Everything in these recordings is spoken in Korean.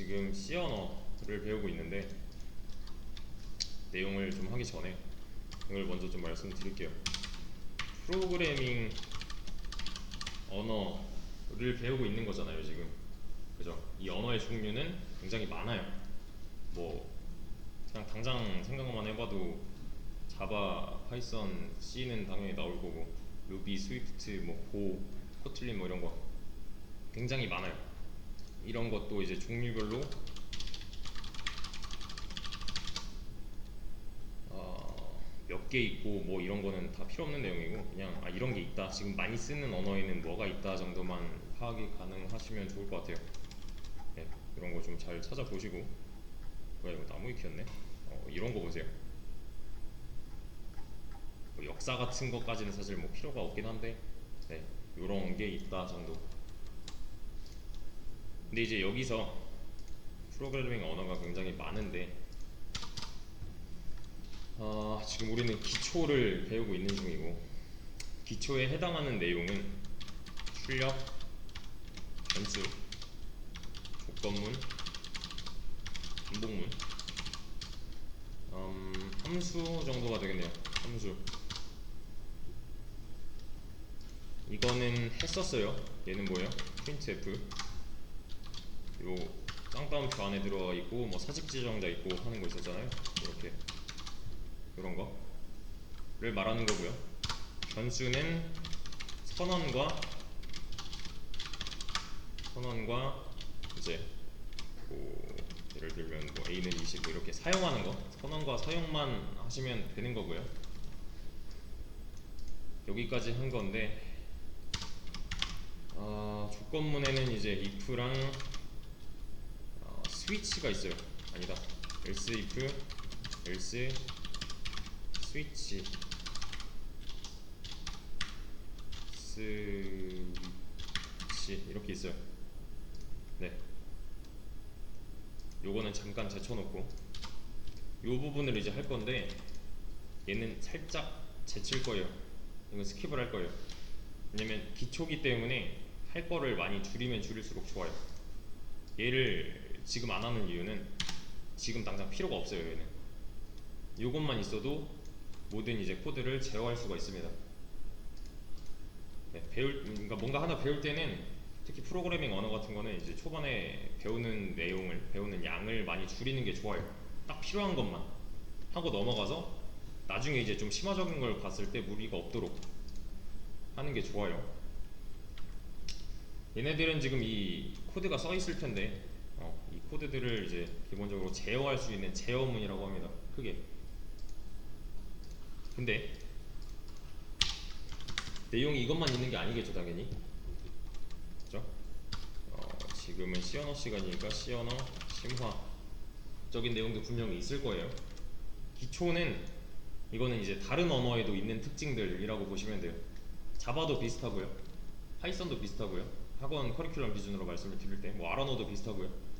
지금 C 언어를 배우고 있는데 내용을 좀 하기 전에 이걸 먼저 좀 말씀드릴게요. 프로그래밍 언어를 배우고 있는 거잖아요 지금. 그죠? 이 언어의 종류는 굉장히 많아요. 뭐 그냥 당장 생각만 해봐도 자바, 파이썬, C는 당연히 나올 거고 루비, 스위프트, 뭐 고, 코틀린 뭐 이런 거 굉장히 많아요. 이런 것도 이제 종류별로 몇 개 있고 뭐 이런 거는 다 필요 없는 내용이고 그냥 이런 게 있다, 지금 많이 쓰는 언어에는 뭐가 있다 정도만 파악이 가능하시면 좋을 것 같아요. 네, 이런 거 좀 잘 찾아보시고. 뭐야 이거 나무 위키였네. 이런 거 보세요. 뭐 역사 같은 것까지는 사실 뭐 필요가 없긴 한데 네, 이런 게 있다 정도. 근데 이제 여기서 프로그래밍 언어가 굉장히 많은데 지금 우리는 기초를 배우고 있는 중이고, 기초에 해당하는 내용은 출력, 변수, 조건문, 반복문, 함수 정도가 되겠네요. 함수. 이거는 했었어요. 얘는 뭐예요? printf. 요 쌍따옴표 안에 들어가 있고 뭐 사직 지정자 있고 하는 거 있었잖아요. 이렇게 이런 거를 말하는 거고요. 변수는 선언과 이제 뭐 예를 들면 뭐 a는 20 뭐 이렇게 사용하는 거, 선언과 사용만 하시면 되는 거고요. 여기까지 한 건데 조건문에는 이제 if랑 스위치가 있어요. 아니다, else if, else, 스위치, 스위치 이렇게 있어요. 네, 요거는 잠깐 제쳐놓고 요 부분을 이제 할 건데 얘는 살짝 제칠 거예요. 이건 스킵을 할 거예요. 왜냐면 기초기 때문에 할 거를 많이 줄이면 줄일수록 좋아요. 얘를 지금 안 하는 이유는 지금 당장 필요가 없어요. 얘는 요것만 있어도 모든 이제 코드를 제어할 수가 있습니다. 네, 그러니까 뭔가 하나 배울 때는 특히 프로그래밍 언어 같은 거는 이제 초반에 배우는 내용을, 배우는 양을 많이 줄이는 게 좋아요. 딱 필요한 것만 하고 넘어가서 나중에 이제 좀 심화적인 걸 봤을 때 무리가 없도록 하는 게 좋아요. 얘네들은 지금 이 코드가 써 있을 텐데 이 코드들을 이제 기본적으로 제어할 수 있는 제어문이라고 합니다. 크게. 근데 내용이 이것만 있는 게 아니겠죠, 당연히. 그죠? 지금은 C 언어 시간이니까 C 언어 심화적인 내용도 분명히 있을 거예요. 기초는 이거는 이제 다른 언어에도 있는 특징들이라고 보시면 돼요. 자바도 비슷하고요, 파이썬도 비슷하고요, 학원 커리큘럼 기준으로 말씀을 드릴 때 뭐 아라노도 비슷하고요.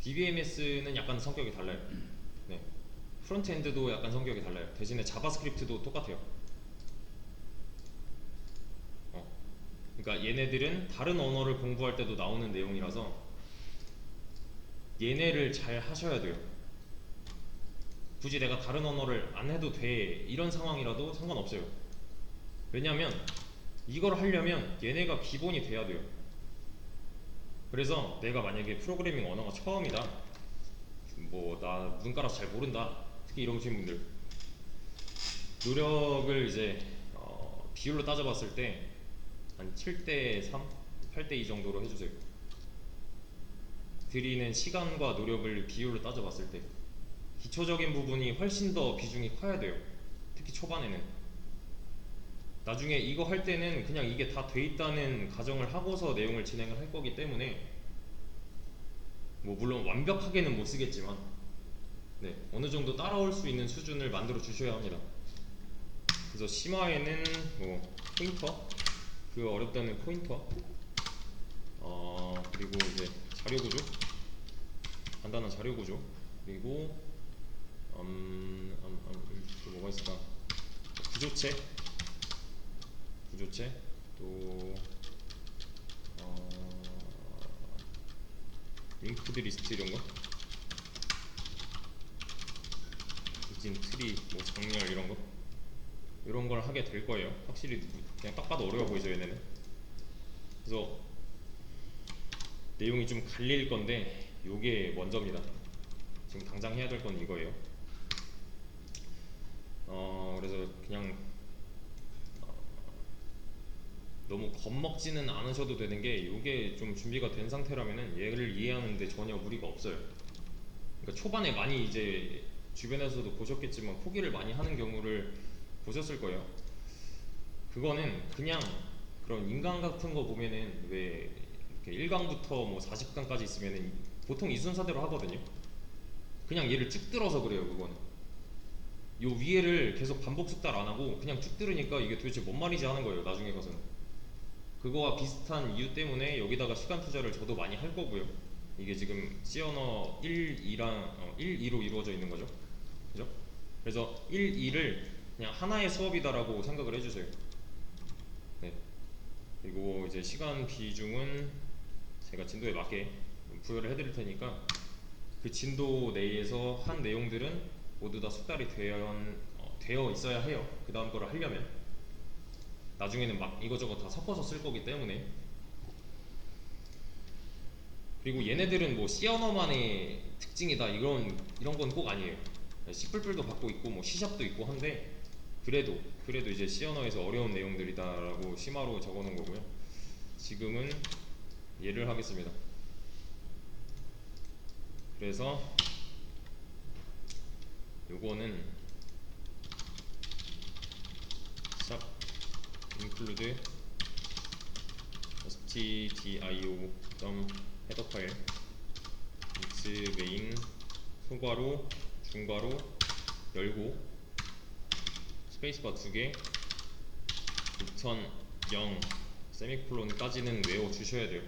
DBMS는 약간 성격이 달라요. 네, 프론트엔드도 약간 성격이 달라요. 대신에 자바스크립트도 똑같아요. 그러니까 얘네들은 다른 언어를 공부할 때도 나오는 내용이라서 얘네를 잘 하셔야 돼요. 굳이 내가 다른 언어를 안 해도 돼 이런 상황이라도 상관없어요. 왜냐면 이걸 하려면 얘네가 기본이 돼야 돼요. 그래서 내가 만약에 프로그래밍 언어가 처음이다, 뭐 나 문과라서 잘 모른다, 특히 이러신 분들 노력을 이제 비율로 따져봤을 때 한 7대3, 8대2 정도로 해주세요. 들이는 시간과 노력을 비율로 따져봤을 때 기초적인 부분이 훨씬 더 비중이 커야 돼요. 특히 초반에는. 나중에 이거 할 때는 그냥 이게 다 돼 있다는 가정을 하고서 내용을 진행을 할 거기 때문에 뭐 물론 완벽하게는 못 쓰겠지만 네, 어느 정도 따라올 수 있는 수준을 만들어 주셔야 합니다. 그래서 심화에는 뭐 포인터, 그 어렵다는 포인터, 그리고 이제 자료 구조, 간단한 자료 구조, 그리고 또 뭐가 있을까? 구조체, 또 링크드 리스트 이런 거, 이진 트리, 뭐 정렬 이런 거, 이런 걸 하게 될 거예요. 확실히 그냥 딱 봐도 어려워 보이죠 얘네는. 그래서 내용이 좀 갈릴 건데 요게 먼저입니다. 지금 당장 해야 될 건 이거예요. 그래서 그냥 너무 겁먹지는 않으셔도 되는 게, 요게 좀 준비가 된 상태라면은 얘를 이해하는데 전혀 무리가 없어요. 그러니까 초반에 많이 이제 주변에서도 보셨겠지만 포기를 많이 하는 경우를 보셨을 거예요. 그거는 그냥 그런 인강 같은 거 보면은 왜 이렇게 1강부터 뭐 40강까지 있으면은 보통 이 순서대로 하거든요. 그냥 얘를 쭉 들어서 그래요. 그거는 요 위에를 계속 반복 숙달 안 하고 그냥 쭉 들으니까 이게 도대체 뭔 말이지 하는 거예요 나중에 가서는. 그거와 비슷한 이유 때문에 여기다가 시간 투자를 저도 많이 할 거고요. 이게 지금 C 언어 1, 2랑 1, 2로 이루어져 있는 거죠. 그죠? 그래서 1, 2를 그냥 하나의 수업이다라고 생각을 해주세요. 네. 그리고 이제 시간 비중은 제가 진도에 맞게 부여를 해드릴 테니까 그 진도 내에서 한 내용들은 모두 다 숙달이 되어 있어야 해요. 그 다음 거를 하려면. 나중에는 막 이거저거 다 섞어서 쓸 거기 때문에. 그리고 얘네들은 뭐 C 언어만의 특징이다 이런 건 꼭 아니에요. C++도 갖고 있고 뭐 C샵도 있고 한데 그래도 이제 C 언어에서 어려운 내용들이다라고 심화로 적어놓은 거고요. 지금은 얘를 하겠습니다. 그래서 요거는 샵 include stdio header 파일 is main 소괄호 중괄호 열고 스페이스바 2개 return 0 세미콜론까지는 외워주셔야 돼요.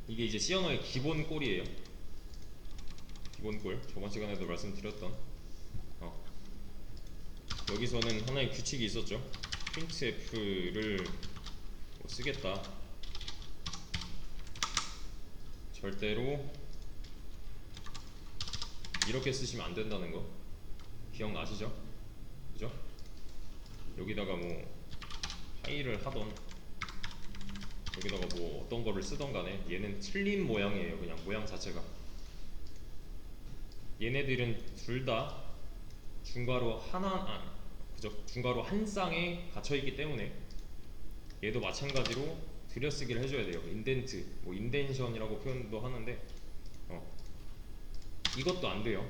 이게 이제 C 언어의 기본 꼴이에요. 기본 꼴. 저번 시간에도 말씀드렸던 여기서는 하나의 규칙이 있었죠. printf를 뭐 쓰겠다. 절대로 이렇게 쓰시면 안 된다는 거 기억나시죠? 그죠? 여기다가 뭐 파일을 하던 여기다가 뭐 어떤 거를 쓰던 간에 얘는 틀린 모양이에요. 그냥 모양 자체가. 얘네들은 둘 다 중괄호 그죠? 중괄호 한 쌍에 갇혀있기 때문에 얘도 마찬가지로 들여쓰기를 해줘야 돼요. 인덴트, 뭐 인덴션이라고 표현도 하는데 이것도 안 돼요.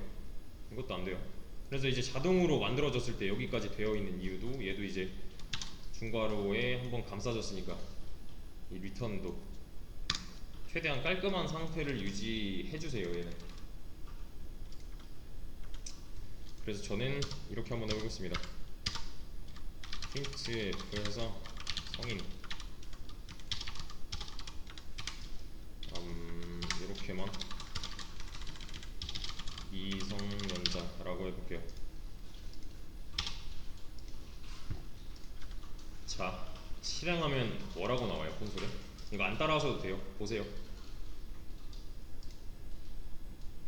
이것도 안 돼요. 그래서 이제 자동으로 만들어졌을 때 여기까지 되어 있는 이유도 얘도 이제 중괄호에 한번 감싸졌으니까 이 리턴도 최대한 깔끔한 상태를 유지해주세요. 얘는. 그래서 저는 이렇게 한번 해보겠습니다. printf에서 성인 이렇게만 미성년자라고 해볼게요. 자, 실행하면 뭐라고 나와요? 콘솔에? 이거 안 따라하셔도 돼요. 보세요.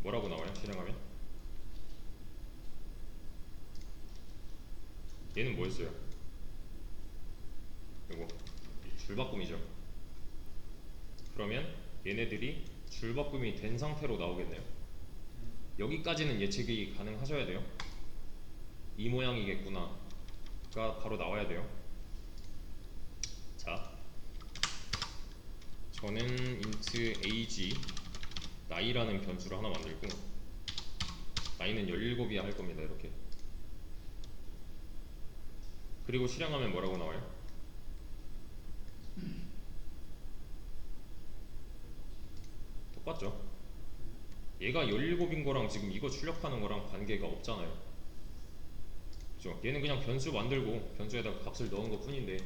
뭐라고 나와요? 실행하면? 얘는 뭐였어요? 이거 줄바꿈이죠. 그러면 얘네들이 줄바꿈이 된 상태로 나오겠네요. 여기까지는 예측이 가능하셔야 돼요. 이 모양이겠구나 가 바로 나와야 돼요. 자, 저는 int age 나이라는 변수를 하나 만들고 나이는 17이야 할 겁니다. 이렇게. 그리고 실행하면 뭐라고 나와요? 똑같죠? 얘가 17인 거랑 지금 이거 출력하는 거랑 관계가 없잖아요. 그죠? 얘는 그냥 변수 만들고 변수에다가 값을 넣은 것 뿐인데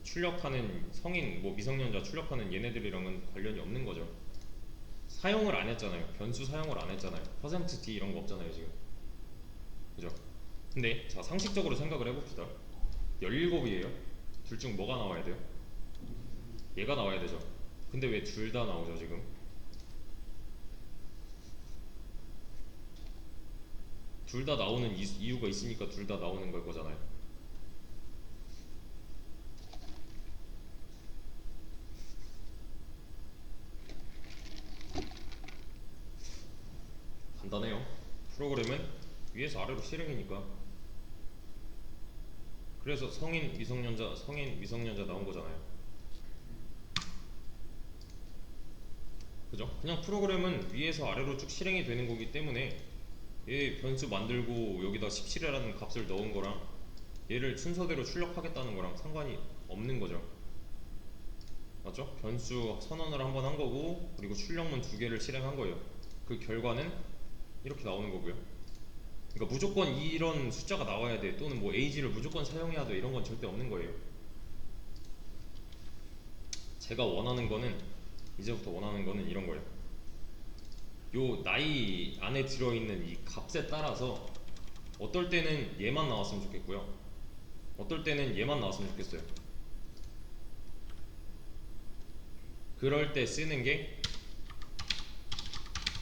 출력하는 성인, 뭐 미성년자 출력하는 얘네들이랑은 관련이 없는 거죠. 사용을 안 했잖아요. 변수 사용을 안 했잖아요. %d 이런 거 없잖아요 지금. 그죠? 근데 자, 상식적으로 생각을 해봅시다. 17이에요. 둘 중 뭐가 나와야 돼요? 얘가 나와야 되죠. 근데 왜 둘 다 나오죠 지금? 둘 다 나오는 이유가 있으니까 둘 다 나오는 걸 거잖아요. 간단해요. 프로그램은 위에서 아래로 실행이니까. 그래서 성인 미성년자 나온 거잖아요. 그죠? 그냥 프로그램은 위에서 아래로 쭉 실행이 되는 거기 때문에 얘 변수 만들고 여기다 17이라는 값을 넣은 거랑 얘를 순서대로 출력하겠다는 거랑 상관이 없는 거죠. 맞죠? 변수 선언을 한번 한 거고 그리고 출력문 두 개를 실행한 거예요. 그 결과는 이렇게 나오는 거고요. 그러니까 무조건 이런 숫자가 나와야 돼 또는 뭐 age를 무조건 사용해야 돼 이런 건 절대 없는 거예요. 제가 원하는 거는 이제부터 원하는 거는 이런 거예요. 요 나이 안에 들어있는 이 값에 따라서 어떨 때는 얘만 나왔으면 좋겠고요. 어떨 때는 얘만 나왔으면 좋겠어요. 그럴 때 쓰는 게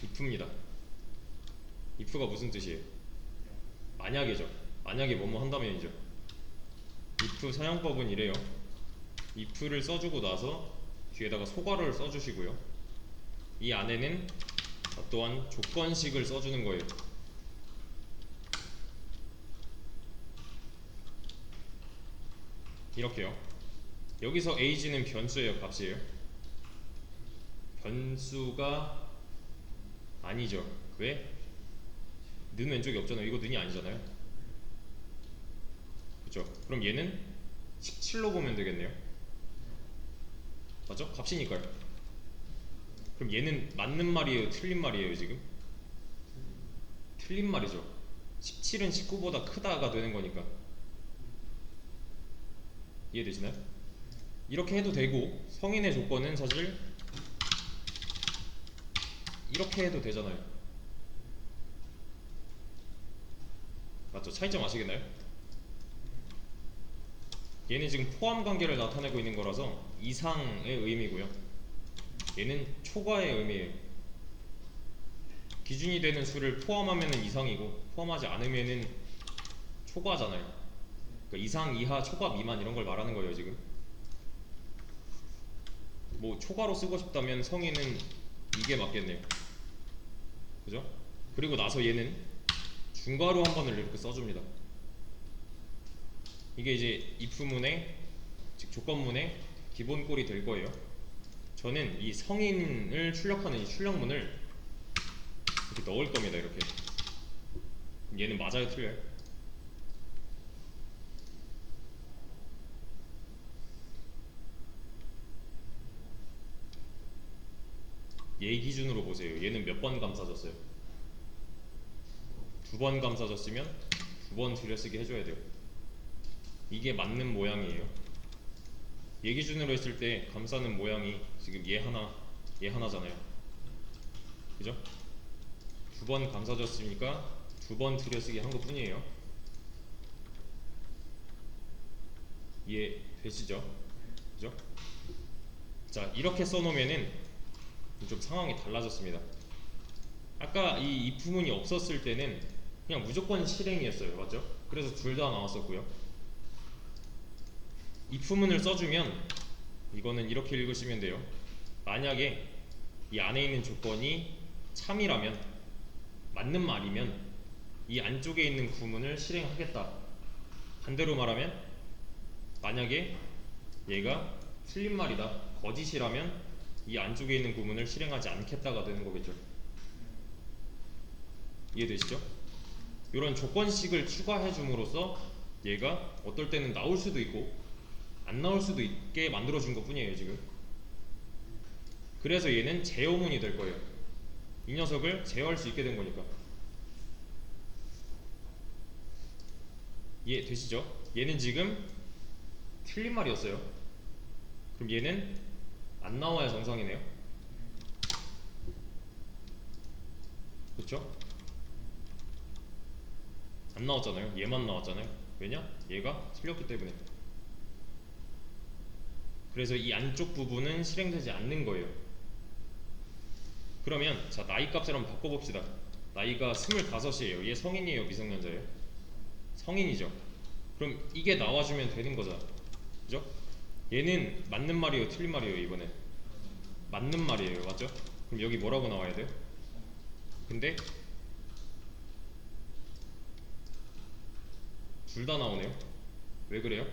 if입니다. if가 무슨 뜻이에요? 만약이죠. 만약에 뭐뭐 한다면이죠. if 사용법은 이래요. if를 써주고 나서 뒤에다가 소괄호를 써주시고요. 이 안에는 또한 조건식을 써주는 거예요. 이렇게요. 여기서 age는 변수예요, 값이에요. 변수가 아니죠. 왜? 는 왼쪽이 없잖아요. 이거 는이 아니잖아요. 그죠? 그럼 얘는 17로 보면 되겠네요. 맞죠? 값이니까요. 그럼 얘는 맞는 말이에요? 틀린 말이에요, 지금? 틀린 말이죠. 17은 19보다 크다가 되는 거니까. 이해되시나요? 이렇게 해도 되고 성인의 조건은 사실 이렇게 해도 되잖아요. 맞죠? 차이점 아시겠나요? 얘는 지금 포함 관계를 나타내고 있는 거라서 이상의 의미고요. 얘는 초과의 의미예요. 기준이 되는 수를 포함하면 이상이고 포함하지 않으면 초과잖아요. 그러니까 이상, 이하, 초과, 미만 이런 걸 말하는 거예요 지금. 뭐 초과로 쓰고 싶다면 성인은 이게 맞겠네요. 그죠? 그리고 나서 얘는 중괄호 한 번을 이렇게 써줍니다. 이게 이제 if문의 즉 조건문의 기본꼴이 될 거예요. 저는 이 성인을 출력하는 이 출력문을 이렇게 넣을 겁니다. 이렇게. 얘는 맞아요, 틀려요? 얘 기준으로 보세요. 얘는 몇 번 감싸졌어요? 2번 감싸졌으면 2번 들여쓰기 해줘야 돼요. 이게 맞는 모양이에요. 얘 기준으로 했을 때 감싸는 모양이 지금 얘 하나잖아요. 그죠? 2번 감싸졌으니까 2번 들여쓰기 한 것 뿐이에요. 이해 되시죠? 그죠? 자, 이렇게 써놓으면은 좀 상황이 달라졌습니다. 아까 이 if문이 없었을 때는 그냥 무조건 실행이었어요. 맞죠? 그래서 둘 다 나왔었고요. if문을 써주면 이거는 이렇게 읽으시면 돼요. 만약에 이 안에 있는 조건이 참이라면 맞는 말이면 이 안쪽에 있는 구문을 실행하겠다. 반대로 말하면 만약에 얘가 틀린 말이다, 거짓이라면 이 안쪽에 있는 구문을 실행하지 않겠다가 되는 거겠죠. 이해되시죠? 이런 조건식을 추가해 줌으로써 얘가 어떨 때는 나올 수도 있고 안 나올 수도 있게 만들어 준 것 뿐이에요 지금. 그래서 얘는 제어문이 될 거예요. 이 녀석을 제어할 수 있게 된 거니까. 이해되시죠? 얘는 지금 틀린 말이었어요. 그럼 얘는 안 나와야 정상이네요. 그쵸? 안 나왔잖아요. 얘만 나왔잖아요. 왜냐? 얘가 틀렸기 때문에. 그래서 이 안쪽 부분은 실행되지 않는 거예요. 그러면 자, 나이 값을 한번 바꿔봅시다. 나이가 25이에요. 얘 성인이에요, 미성년자예요? 성인이죠. 그럼 이게 나와주면 되는 거잖아, 그죠? 얘는 맞는 말이에요, 틀린 말이에요? 이번에 맞는 말이에요, 맞죠? 그럼 여기 뭐라고 나와야 돼요? 근데 둘 다 나오네요. 왜 그래요?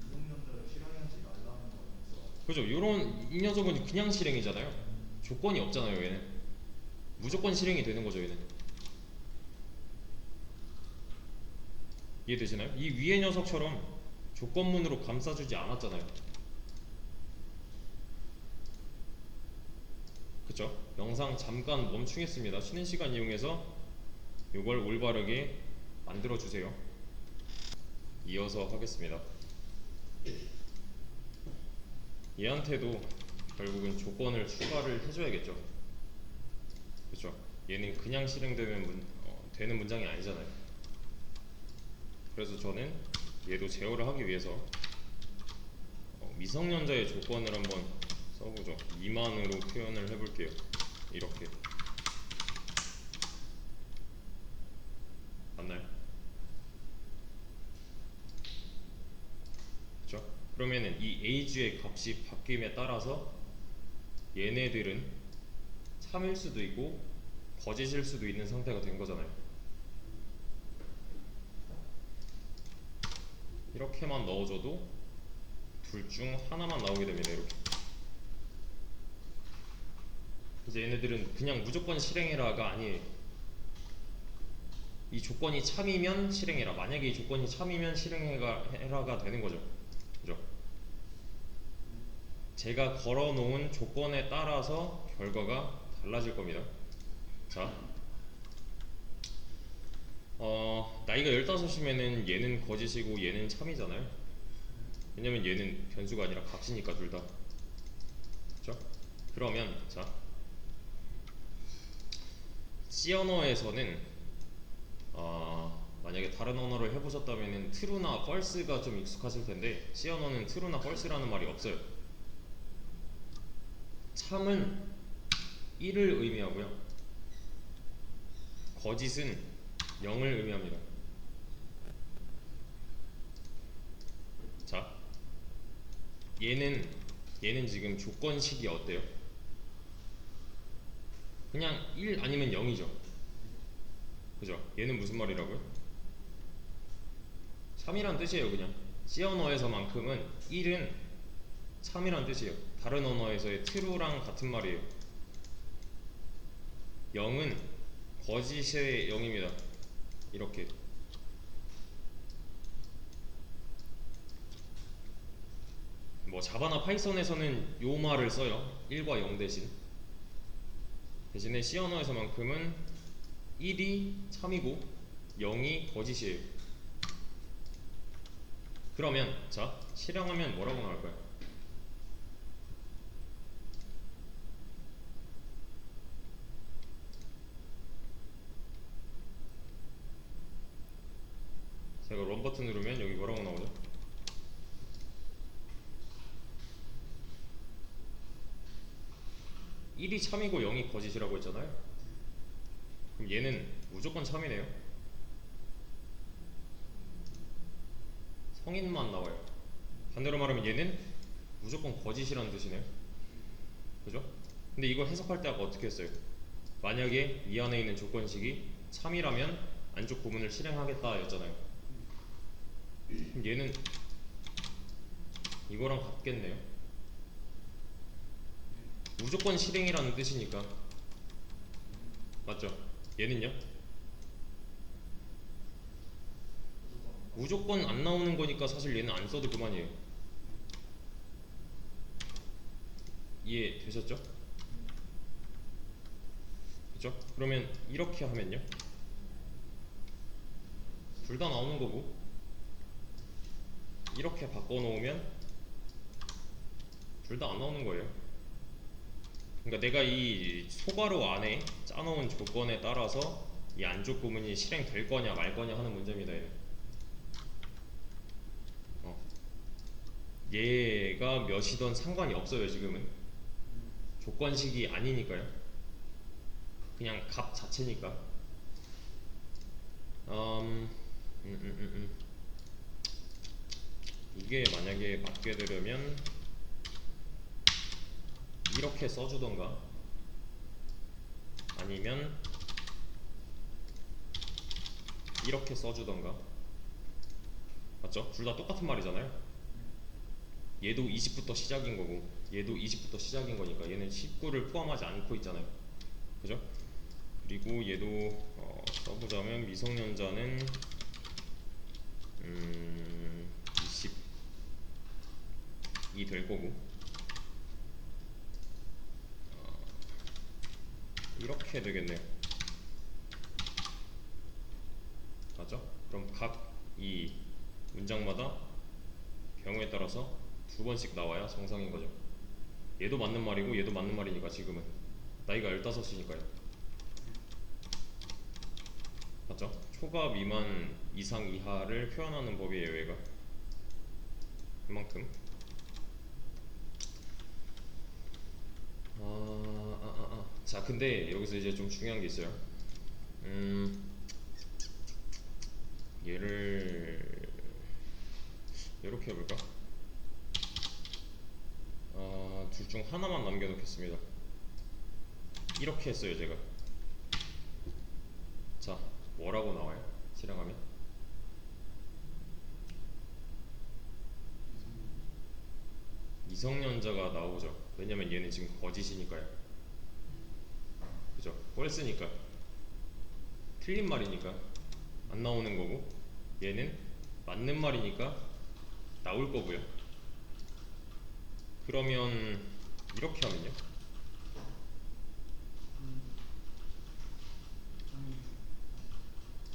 미성년자를 실행하지 말라는 거 아니었어? 그죠? 요런 이 녀석은 그냥 실행이잖아요. 조건이 없잖아요. 얘는 무조건 실행이 되는 거죠. 얘는 이해되시나요? 이 위의 녀석처럼 조건문으로 감싸주지 않았잖아요. 그쵸? 영상 잠깐 멈추겠습니다. 쉬는 시간 이용해서 이걸 올바르게 만들어주세요. 이어서 하겠습니다. 얘한테도 결국은 조건을 추가를 해줘야겠죠. 그쵸? 얘는 그냥 실행되는 되는 문장이 아니잖아요. 그래서 저는 얘도 제어를 하기 위해서 미성년자의 조건을 한번 써보죠. 미만으로 표현을 해볼게요. 이렇게 맞나요? 그렇죠? 그러면은 이 age의 값이 바뀜에 따라서 얘네들은 참일 수도 있고 거짓일 수도 있는 상태가 된 거잖아요. 이렇게만 넣어줘도 둘 중 하나만 나오게 됩니다. 이렇게. 이제 얘네들은 그냥 무조건 실행해라가 아니에요. 이 조건이 참이면 실행해라. 만약에 이 조건이 참이면 실행해라가 되는 거죠. 그죠? 제가 걸어놓은 조건에 따라서 결과가 달라질 겁니다. 자, 나이가 15이면은 얘는 거짓이고 얘는 참이잖아요. 왜냐면 얘는 변수가 아니라 값이니까 둘 다. 그죠? 그러면 자, C 언어에서는 만약에 다른 언어를 해보셨다면은 true나 false가 좀 익숙하실 텐데 C 언어는 true나 false라는 말이 없어요. 참은 1을 의미하고요. 거짓은 0을 의미합니다. 자, 얘는 지금 조건식이 어때요? 그냥 1 아니면 0이죠. 그죠? 얘는 무슨 말이라고요? 참이란 뜻이에요. 그냥 C 언어에서만큼은 1은 참이란 뜻이에요. 다른 언어에서의 true랑 같은 말이에요. 0은 거짓의 0입니다. 이렇게. 뭐 자바나 파이썬에서는 요 말을 써요. 1과 0 대신에 C 언어에서만큼은 1이 참이고 0이 거짓이에요. 그러면 자, 실행하면 뭐라고 나올까요? 제가 런 버튼 누르면 여기 뭐라고 나오죠? (1이) 참이고 (0이) 거짓이라고 했잖아요. 그럼 얘는 무조건 참이네요. 성인만 나와요. 반대로 말하면 얘는 무조건 거짓이라는 뜻이네요. 그죠? 근데 이걸 해석할 때 아까 어떻게 했어요? 만약에 이 안에 있는 조건식이 참이라면 안쪽 부분을 실행하겠다 였잖아요. 그럼 얘는 이거랑 같겠네요. 무조건 실행이라는 뜻이니까. 맞죠? 얘는요? 무조건 안 나오는 거니까 사실 얘는 안 써도 그만이에요. 이해 되셨죠? 그죠? 그러면 이렇게 하면요? 둘 다 나오는 거고, 이렇게 바꿔놓으면 둘 다 안 나오는 거예요. 그러니까 내가 이 소괄호 안에 짜놓은 조건에 따라서 이 안쪽 부분이 실행될 거냐 말 거냐 하는 문제입니다. 얘는. 얘가 몇이던 상관이 없어요. 지금은 조건식이 아니니까요. 그냥 값 자체니까. 이게 만약에 맞게 되려면 이렇게 써주던가 아니면 이렇게 써주던가. 맞죠? 둘 다 똑같은 말이잖아요. 얘도 20부터 시작인 거고 얘도 20부터 시작인 거니까 얘는 19를 포함하지 않고 있잖아요. 그죠? 그리고 얘도 써보자면 미성년자는 20이 될 거고 이렇게 되겠네요. 맞죠? 그럼 각 이 문장마다 경우에 따라서 두 번씩 나와야 정상인 거죠. 얘도 맞는 말이고 얘도 맞는 말이니까 지금은 나이가 15이니까요. 맞죠? 초과 미만 이상 이하를 표현하는 법이에요. 얘가 그만큼 자 근데 여기서 이제 좀 중요한 게 있어요. 얘를 이렇게 해볼까? 둘 중 하나만 남겨놓겠습니다. 이렇게 했어요 제가. 자 뭐라고 나와요? 실행하면 미성년자가 나오죠. 왜냐면 얘는 지금 거짓이니까요. 그죠? 뻘스니까 틀린 말이니까 안 나오는 거고 얘는 맞는 말이니까 나올 거고요. 그러면 이렇게 하면요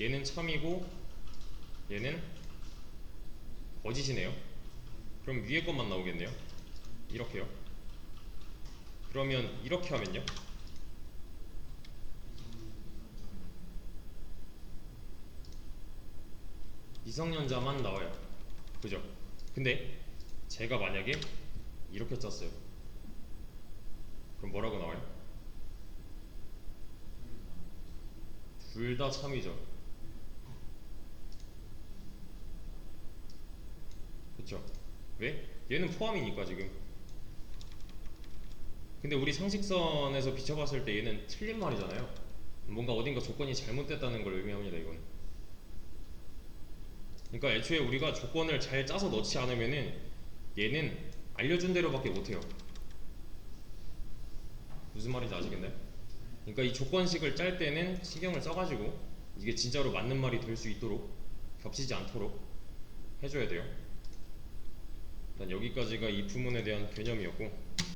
얘는 참이고 얘는 거짓이네요. 그럼 위에 것만 나오겠네요. 이렇게요. 그러면 이렇게 하면요 미성년자만 나와요. 그죠? 근데 제가 만약에 이렇게 짰어요. 그럼 뭐라고 나와요? 둘 다 참이죠. 그쵸? 왜? 얘는 포함이니까 지금. 근데 우리 상식선에서 비춰봤을 때 얘는 틀린 말이잖아요. 뭔가 어딘가 조건이 잘못됐다는 걸 의미합니다. 이건. 그러니까 애초에 우리가 조건을 잘 짜서 넣지 않으면은 얘는 알려준 대로밖에 못해요. 무슨 말인지 아시겠나요? 그러니까 이 조건식을 짤 때는 신경을 써가지고 이게 진짜로 맞는 말이 될 수 있도록 겹치지 않도록 해줘야 돼요. 일단 여기까지가 이 부문에 대한 개념이었고